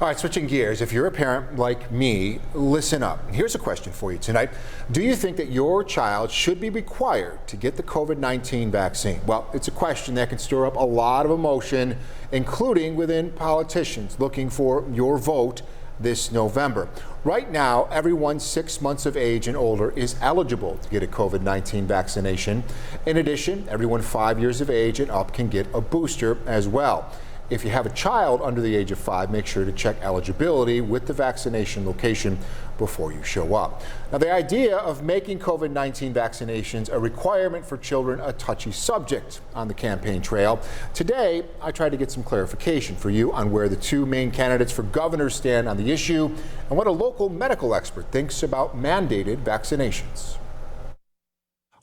All right, switching gears. If you're a parent like me, listen up. Here's a question for you tonight. Do you think that your child should be required to get the COVID-19 vaccine? Well, it's a question that can stir up a lot of emotion, including within politicians looking for your vote this November. Right now, everyone 6 months of age and older is eligible to get a COVID-19 vaccination. In addition, everyone 5 years of age and up can get a booster as well. If you have a child under the age of 5, make sure to check eligibility with the vaccination location before you show up. Now, the idea of making COVID-19 vaccinations a requirement for children a touchy subject on the campaign trail. Today, I tried to get some clarification for you on where the two main candidates for governor stand on the issue and what a local medical expert thinks about mandated vaccinations.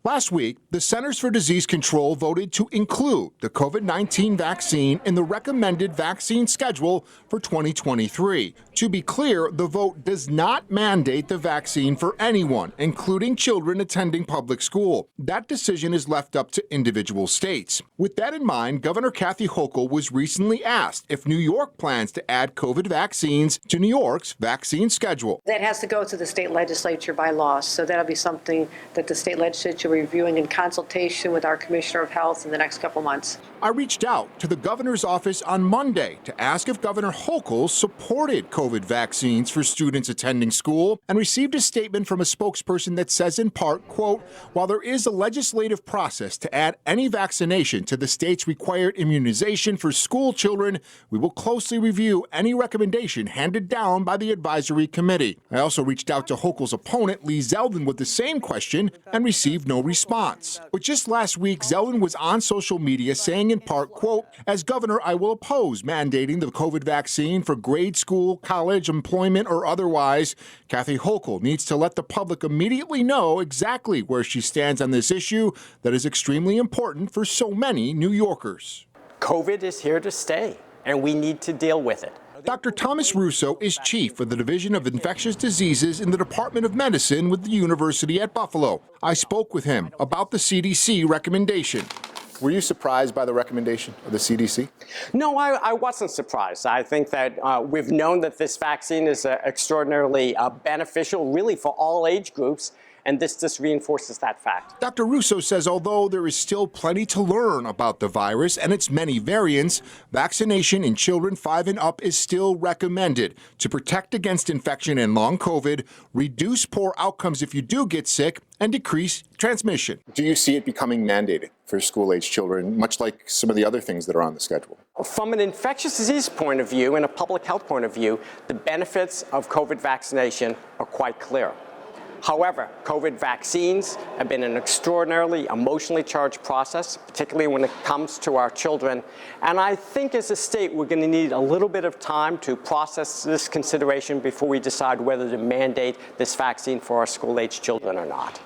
Last week, the Centers for Disease Control voted to include the COVID-19 vaccine in the recommended vaccine schedule for 2023. To be clear, the vote does not mandate the vaccine for anyone, including children attending public school. That decision is left up to individual states. With that in mind, Governor Kathy Hochul was recently asked if New York plans to add COVID vaccines to New York's vaccine schedule. That has to go to the state legislature by law, so that'll be something that the state legislature reviewing in consultation with our Commissioner of Health in the next couple months. I reached out to the governor's office on Monday to ask if Governor Hochul supported COVID vaccines for students attending school and received a statement from a spokesperson that says in part, quote, while there is a legislative process to add any vaccination to the state's required immunization for school children, we will closely review any recommendation handed down by the advisory committee. I also reached out to Hochul's opponent, Lee Zeldin, with the same question and received no response. But just last week, Zeldin was on social media saying in part, quote, as governor, I will oppose mandating the COVID vaccine for grade school, college, employment, or otherwise. Kathy Hochul needs to let the public immediately know exactly where she stands on this issue that is extremely important for so many New Yorkers. COVID is here to stay, and we need to deal with it. Dr. Thomas Russo is chief of the Division of Infectious Diseases in the Department of Medicine with the University at Buffalo. I spoke with him about the CDC recommendation. Were you surprised by the recommendation of the CDC? No, I wasn't surprised. I think that we've known that this vaccine is extraordinarily beneficial, really, for all age groups. And this just reinforces that fact. Dr. Russo says although there is still plenty to learn about the virus and its many variants, vaccination in children 5 and up is still recommended to protect against infection and long COVID, reduce poor outcomes if you do get sick, and decrease transmission. Do you see it becoming mandated for school-age children, much like some of the other things that are on the schedule? From an infectious disease point of view and a public health point of view, the benefits of COVID vaccination are quite clear. However, COVID vaccines have been an extraordinarily emotionally charged process, particularly when it comes to our children. And I think as a state, we're going to need a little bit of time to process this consideration before we decide whether to mandate this vaccine for our school-age children or not.